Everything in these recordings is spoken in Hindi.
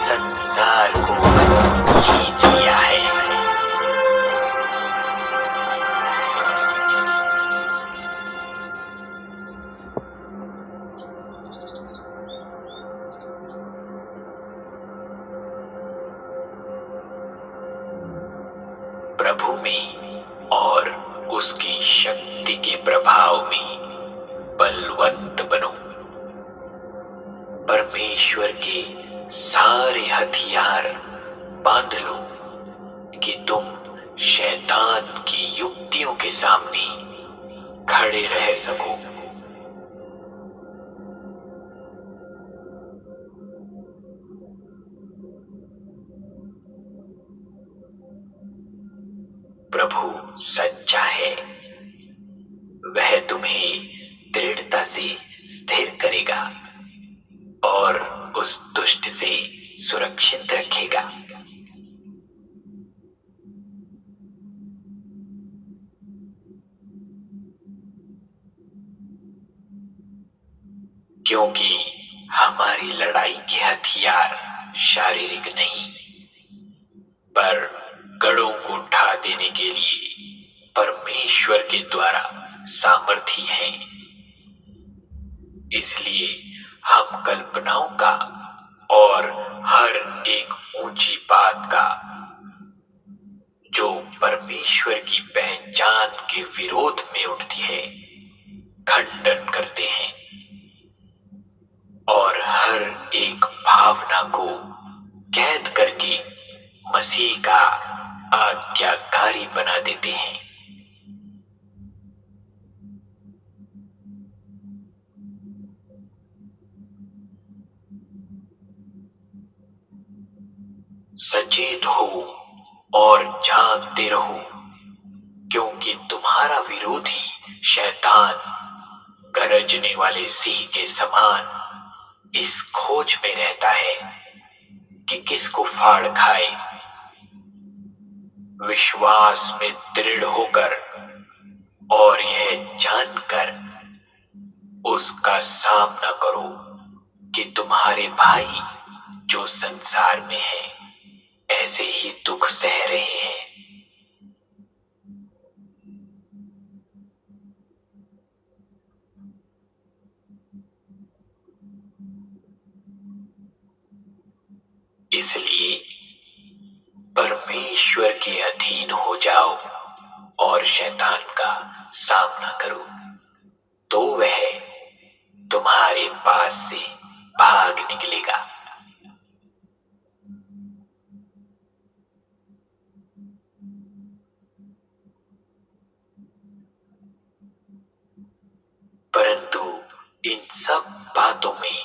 संसार को जीत लिया है। प्रभु में और उसकी शक्ति के प्रभाव में बलवंत बनो। परमेश्वर के सारे हथियार बांध लो कि तुम शैतान की युक्तियों के सामने खड़े रह सको। प्रभु सच्चा है, वह तुम्हें दृढ़ता से स्थिर करेगा और उस दुष्ट से सुरक्षित रखेगा। क्योंकि हमारी लड़ाई के हथियार शारीरिक नहीं, पर गढ़ों को ढा देने के लिए परमेश्वर के द्वारा सामर्थी हैं। इसलिए हम कल्पनाओं का और हर एक ऊंची बात का जो परमेश्वर की पहचान के विरोध में उठती है खंडन करते हैं और हर एक भावना को कैद करके मसीह का आज्ञाकारी बना देते हैं। सचेत हो और जागते रहो, क्योंकि तुम्हारा विरोधी शैतान गरजने वाले सिंह के समान इस खोज में रहता है कि किसको फाड़ खाए। विश्वास में दृढ़ होकर और यह जानकर उसका सामना करो कि तुम्हारे भाई जो संसार में हैं ऐसे ही दुख सह रहे हैं। इसलिए परमेश्वर के अधीन हो जाओ और शैतान का सामना करो, तो वह तुम्हारे पास से भाग निकलेगा। परंतु इन सब बातों में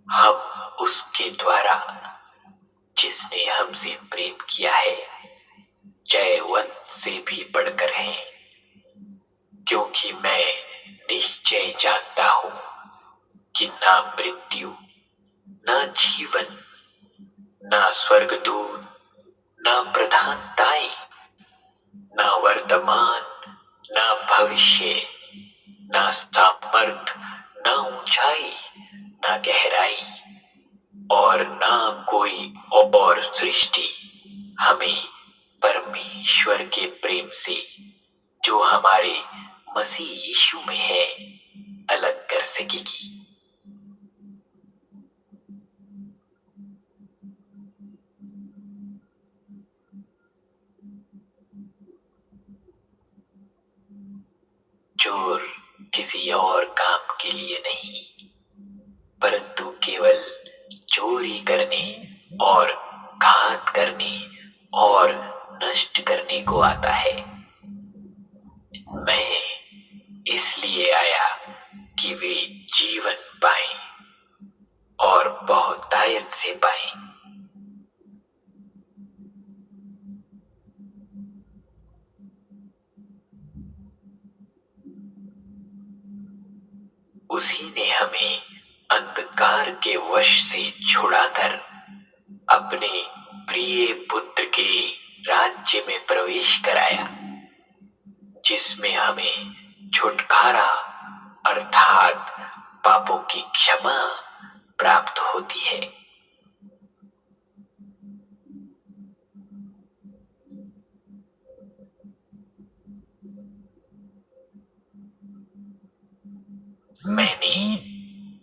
हम उसके द्वारा जिसने हमसे प्रेम किया है जयवंत से भी बढ़कर हैं, क्योंकि मैं निश्चय जानता हूं कि ना मृत्यु, ना जीवन, ना स्वर्गदूत, ना प्रधानताएं, ना वर्तमान, ना भविष्य, ना सामर्थ, ना ऊंचाई, ना गहराई और ना कोई और सृष्टि हमें परमेश्वर के प्रेम से जो हमारे मसीह यीशु में है अलग कर सकेगी। चोर किसी और काम के लिए नहीं, परंतु केवल चोरी करने और घात करने और नष्ट करने को आता है। मैं इसलिए आया कि वे जीवन पाएं और बहुतायत से पाएं। उसी ने हमें अंधकार के वश से छुड़ाकर अपने प्रिय पुत्र के राज्य में प्रवेश कराया, जिसमें हमें छुटकारा अर्थात पापों की क्षमा प्राप्त होती है। मैंने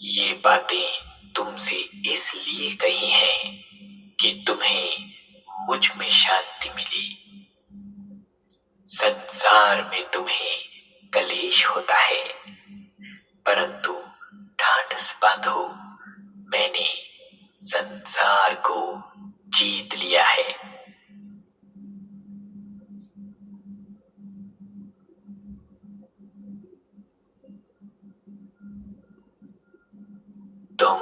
ये बातें तुमसे इसलिए कही हैं कि तुम्हें मुझ में शांति मिले। संसार में तुम्हें कलेश होता है, परंतु ढाढ़स बांधो, मैंने संसार को जीत लिया है। तुम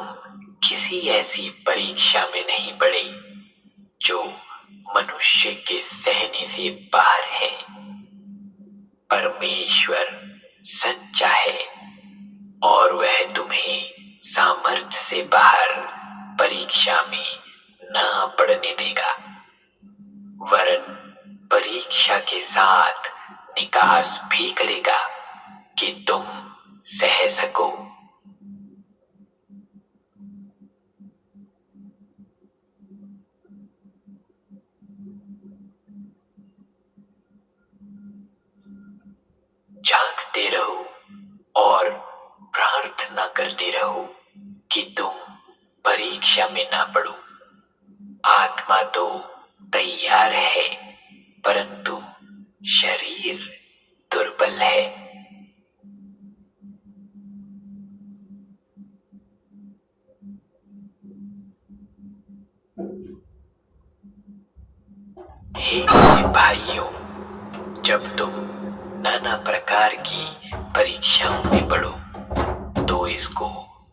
किसी ऐसी परीक्षा में नहीं पड़े जो मनुष्य के सहने से बाहर है। परमेश्वर सच्चा है और वह तुम्हें सामर्थ्य से बाहर परीक्षा में ना पड़ने देगा, वरन परीक्षा के साथ निकास भी करेगा कि तुम सह सको। जागते रहो और प्रार्थना करते रहो कि तुम परीक्षा में ना पड़ो। आत्मा तो तैयार है, परंतु शरीर दुर्बल है। हे मेरे भाइयों, जब तुम नाना प्रकार की परीक्षाओं में पड़ो तो इसको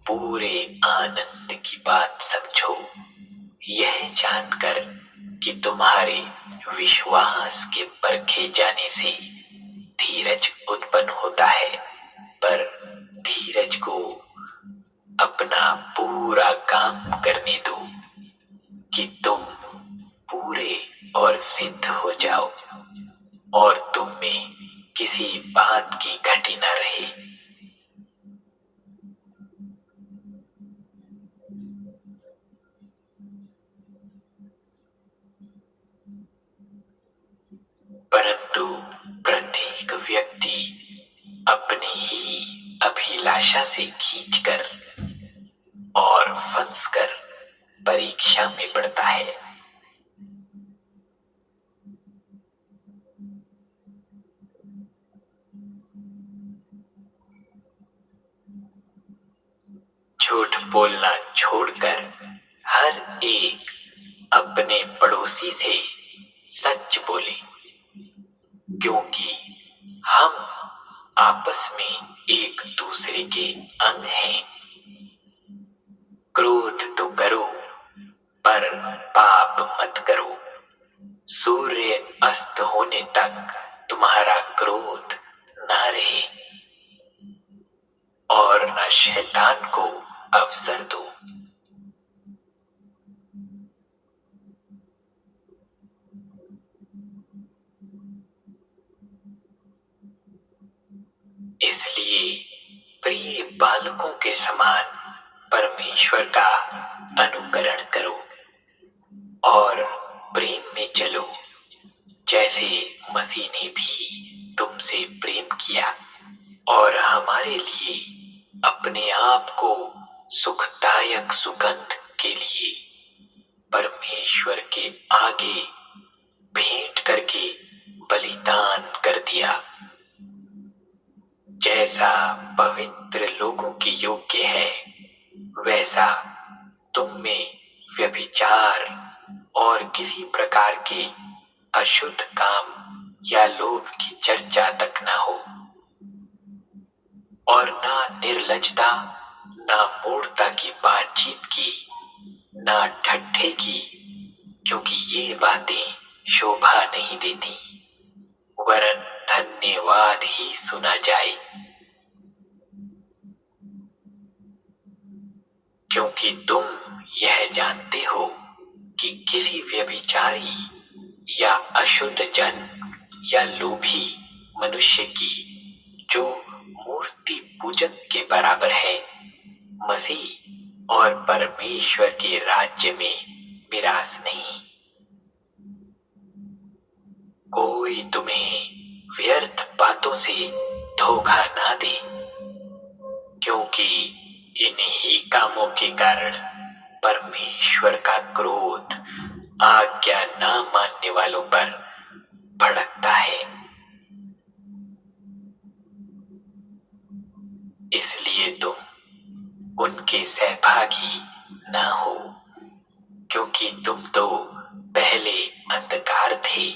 पूरे आनंद की बात समझो, यह जानकर कि तुम्हारे विश्वास के परखे जाने से धीरज उत्पन्न होता है। पर धीरज को अपना पूरा काम करने दो कि तुम पूरे और सिद्ध हो जाओ और तुम में किसी बात की घटी न रहे। परंतु प्रत्येक व्यक्ति अपनी ही अभिलाषा से खींचकर और फंसकर परीक्षा में पड़ता है। झूठ बोलना छोड़कर हर एक अपने पड़ोसी से सच बोले, क्योंकि हम आपस में एक दूसरे के अंग हैं। क्रोध तो करो पर पाप मत करो। सूर्य अस्त होने तक तुम्हारा क्रोध ना रहे और न शैतान को अवसर दो। इसलिए प्रिय बालकों के समान परमेश्वर का अनुकरण करो और प्रेम में चलो, जैसे मसीह ने भी तुमसे प्रेम किया और हमारे लिए अपने आप को सुखदायक सुगंध के लिए परमेश्वर के आगे भेंट करके बलिदान कर दिया। जैसा पवित्र लोगों के योग्य है, वैसा तुम में व्यभिचार और किसी प्रकार के अशुद्ध काम या लोभ की चर्चा तक ना हो, और ना निर्लज्जता, ना मूढ़ता की बातचीत की, ना ठट्ठे की, क्योंकि ये बातें शोभा नहीं देती, वरन धन्यवाद ही सुना जाए। क्योंकि तुम यह जानते हो कि किसी व्यभिचारी या अशुद्ध जन या लोभी मनुष्य की, जो मूर्ति पूजक के बराबर है, मसीह और परमेश्वर के राज्य में मिरास नहीं। कोई तुम्हें व्यर्थ बातों से धोखा ना दे। क्योंकि इन्हीं कामों के कारण परमेश्वर का क्रोध आज्ञा न मानने वालों पर भड़कता है। इसलिए तुम उनके सहभागी न हो, क्योंकि तुम तो पहले अंधकार थे,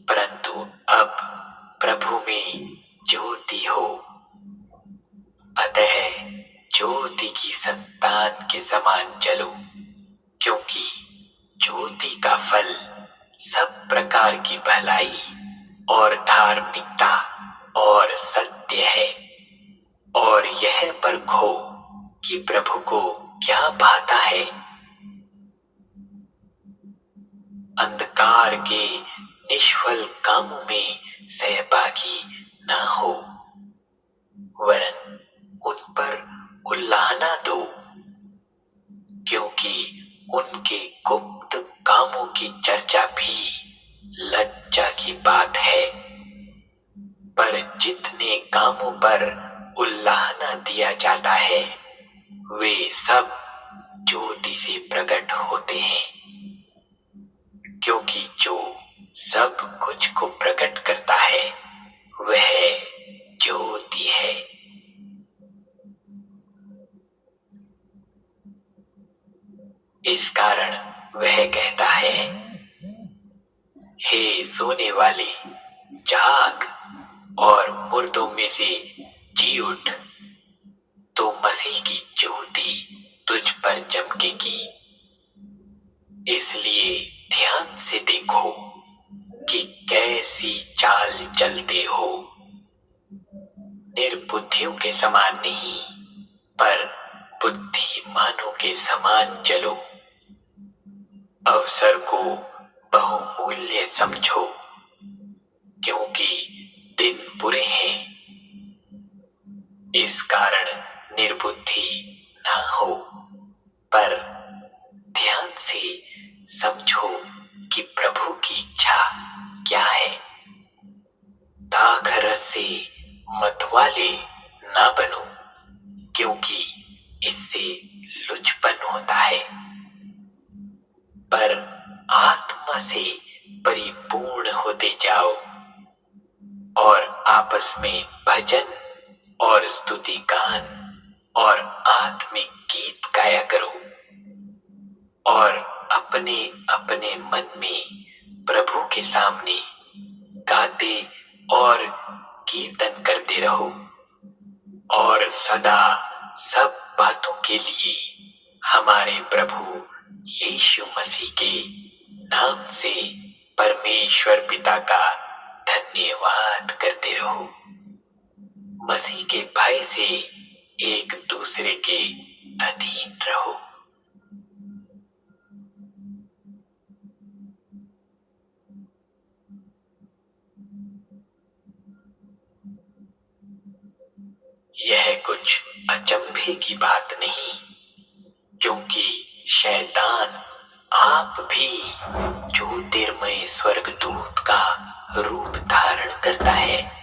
परंतु अब प्रभु में ज्योति हो। अतः ज्योति की संतान के समान चलो, क्योंकि ज्योति का फल सब प्रकार की भलाई और धार्मिकता और सत्य है। और यह परखो कि प्रभु को क्या भाता है। अंधकार के निष्फल कामों में सहभागी न हो, वरन उन पर उल्लाहना दो, क्योंकि उनके गुप्त कामों की चर्चा भी लज्जा की बात है। पर जितने कामों पर उल्लाहना दिया जाता है, वे सब ज्योति से प्रकट होते हैं, क्योंकि जो सब कुछ को प्रकट करता है वह ज्योति है। इस कारण वह कहता है, हे सोने वाले, जाग और मुर्दों में से जी उठ, तो मसीह की ज्योति तुझ पर चमकेगी। इसलिए ध्यान से देखो कि कैसी चाल चलते हो, निर्बुद्धियों के समान नहीं, पर बुद्धिमानों के समान चलो। अवसर को बहुमूल्य समझो, क्योंकि दिन बुरे हैं। इस कारण निर्बुद्धि न हो, पर ध्यान से समझो कि प्रभु की इच्छा क्या है। दाखरस से मतवाले ना बनो, क्योंकि इससे लुचपन होता है, पर आत्मा से परिपूर्ण होते जाओ और आपस में भजन और स्तुति गान और आत्मिक गीत गाया करो और अपने अपने मन में प्रभु के सामने गाते और कीर्तन करते रहो। और सदा सब बातों के लिए हमारे प्रभु यीशु मसीह के नाम से परमेश्वर पिता का धन्यवाद करते रहो। मसीह के भय से एक दूसरे के अधीन रहो। यह कुछ अचंभे की बात नहीं, क्योंकि शैतान आप भी ज्योतिर्मय स्वर्गदूत का रूप धारण करता है।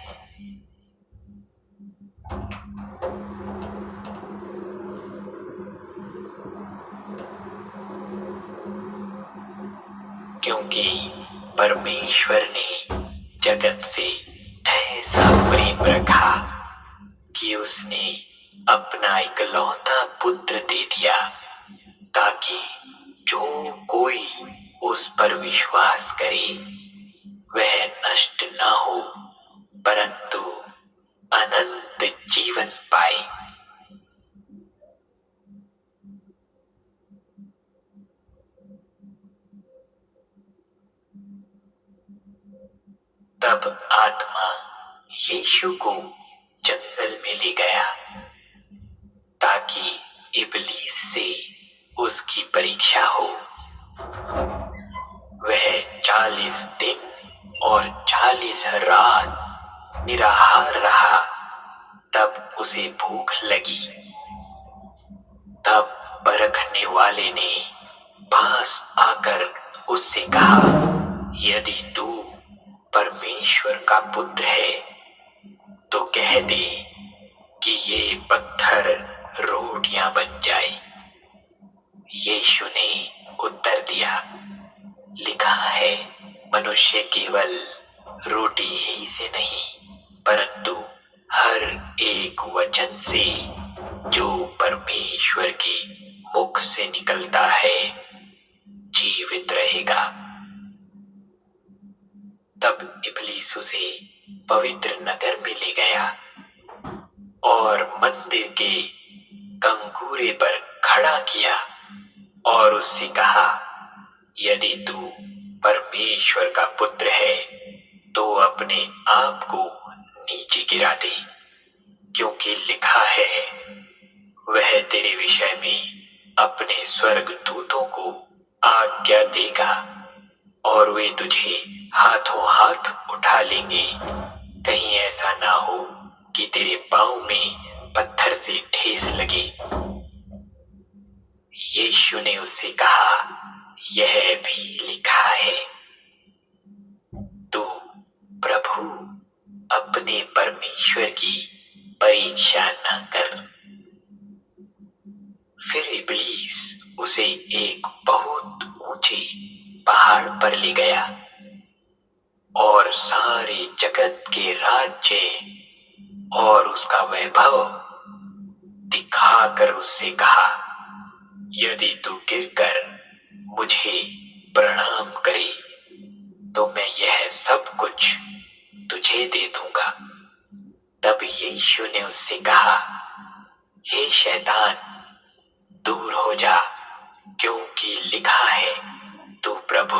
क्योंकि परमेश्वर ने जगत से ऐसा प्रेम रखा कि उसने अपना इकलौता पुत्र दे दिया, ताकि जो कोई उस पर विश्वास करे वह नष्ट न हो, परंतु अनंत जीवन पाए। तब आत्मा यीशु को जंगल में ले गया, ताकि इब्लीस से उसकी परीक्षा हो। वह 40 दिन और 40 रात निराहार रहा। तब उसे भूख लगी। तब परखने वाले ने पास आकर उससे कहा, यदि तू परमेश्वर का पुत्र है तो कह दे कि ये पत्थर रोटियां बन जाए। यीशु ने उत्तर दिया, लिखा है, मनुष्य केवल रोटी ही से नहीं परंतु हर एक वचन से जो परमेश्वर के मुख से निकलता है जीवित रहेगा। तब इब्लीस उसे पवित्र नगर में ले गया और मंदिर के कंगूरे पर खड़ा किया और उससे कहा, यदि तू परमेश्वर का पुत्र है तो अपने आप को नीचे गिरा दे, क्योंकि लिखा है, वह तेरे विषय में अपने स्वर्गदूतों को आज्ञा देगा और वे तुझे हाथों हाथ उठा लेंगे, कहीं ऐसा ना हो कि तेरे पांव में पत्थर से ठेस लगे। यीशु ने उससे कहा, यह भी लिखा है, तू प्रभु अपने परमेश्वर की परीक्षा न कर। फिर इब्लीस उसे एक बहुत ऊंचे पहाड़ पर ले गया और सारे जगत के राज्य और उसका वैभव दिखाकर उससे कहा, यदि तू गिरकर मुझे प्रणाम करे तो मैं यह सब कुछ तुझे दे दूंगा। तब यीशु ने उससे कहा, हे शैतान, दूर हो जा, क्योंकि लिखा है, तू प्रभु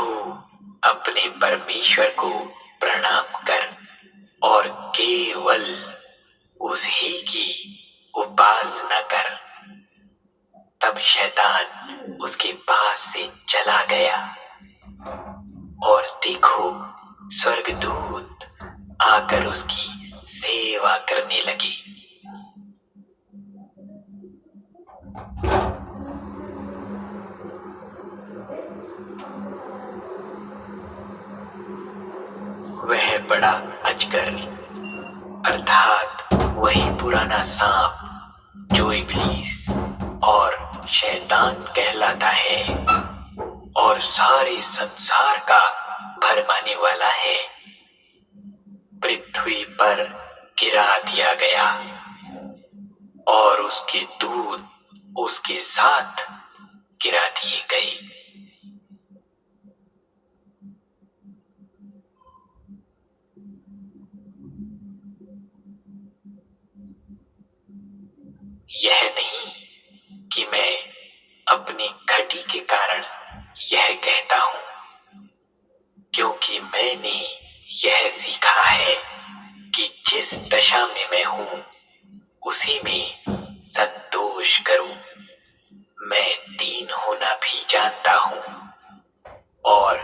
अपने परमेश्वर को प्रणाम कर और केवल उसी की उपासना कर। तब शैतान उसके पास से चला गया और देखो, स्वर्गदूत आकर उसकी सेवा करने लगे। वह बड़ा अजगर अर्थात वही पुराना सांप जो इब्लीस और शैतान कहलाता है और सारे संसार का भरमाने वाला है, पृथ्वी पर गिरा दिया गया और उसके दूत उसके साथ गिरा दिए गए। यह नहीं कि मैं अपनी घटी के कारण यह कहता हूं, क्योंकि मैंने यह सीखा है कि जिस दशा में मैं हूं उसी में संतोष करूं। मैं दीन होना भी जानता हूं और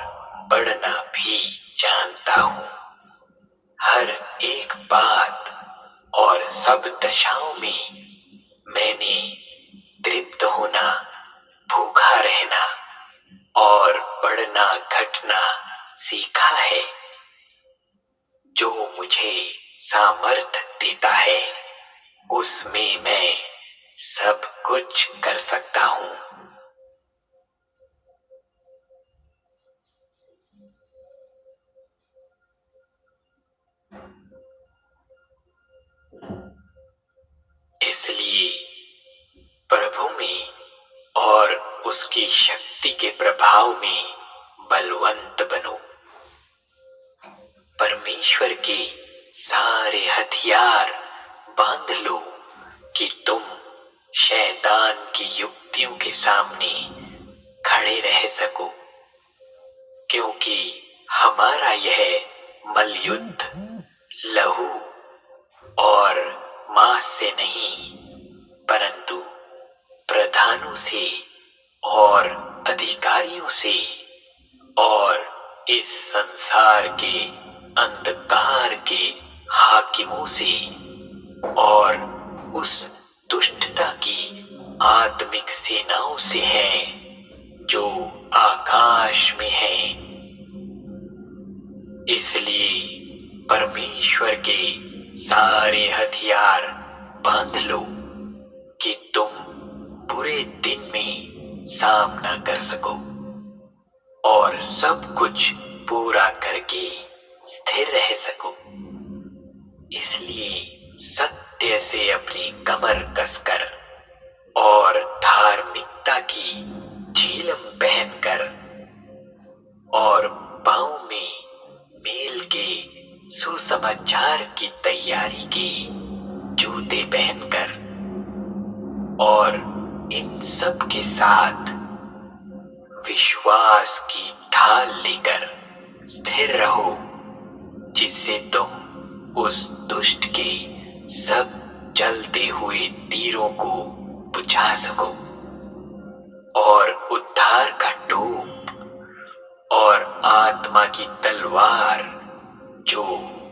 बढ़ना भी जानता हूं। हर एक बात और सब दशाओं में मैंने तृप्त होना, भूखा रहना और बढ़ना घटना सीखा है। जो मुझे सामर्थ देता है उसमें मैं सब कुछ कर सकता हूं। इसलिए प्रभु में और उसकी शक्ति के प्रभाव में बलवंत बनो। परमेश्वर के सारे हथियार बांध लो कि तुम शैतान की युक्तियों के सामने खड़े रह सको, क्योंकि हमारा यह मलयुद्ध लहू और मांस से नहीं परंतु प्रधानों से और अधिकारियों से और इस संसार के अंधकार के हाकिमों से और उस दुष्टता की आत्मिक सेनाओं से है जो आकाश में है। इसलिए परमेश्वर के सारे हथियार बांध लो कि तुम बुरे दिन में सामना कर सको और सब कुछ पूरा करके स्थिर रह सको। इसलिए सत्य से अपनी कमर कसकर और धार्मिकता की झीलम पहनकर और पाँव में मेल के सुसमाचार की तैयारी के जूते पहनकर और इन सब के साथ विश्वास की ढाल लेकर स्थिर रहो, जिससे तुम उस दुष्ट के सब चलते हुए तीरों को बुझा सको और उद्धार का टोप और आत्मा की तलवार जो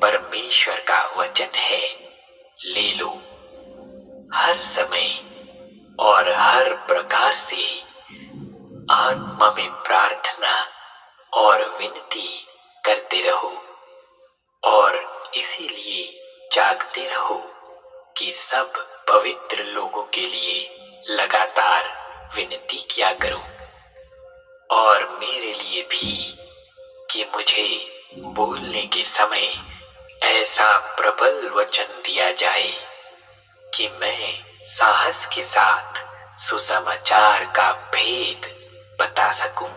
परमेश्वर का वचन है ले लो। हर समय और हर प्रकार से आत्मा में प्रार्थना और विनती करते रहो और इसीलिए जागते रहो कि सब पवित्र लोगों के लिए लगातार विनती किया करो और मेरे लिए भी, कि मुझे बोलने के समय ऐसा प्रबल वचन दिया जाए कि मैं साहस के साथ सुसमाचार का भेद बता सकूं।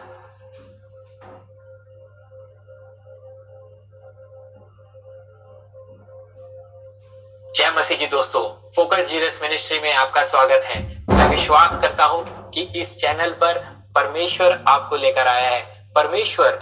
जय मसीह की दोस्तों, फोकस जीसस मिनिस्ट्री में आपका स्वागत है। मैं विश्वास करता हूं कि इस चैनल पर परमेश्वर आपको लेकर आया है। परमेश्वर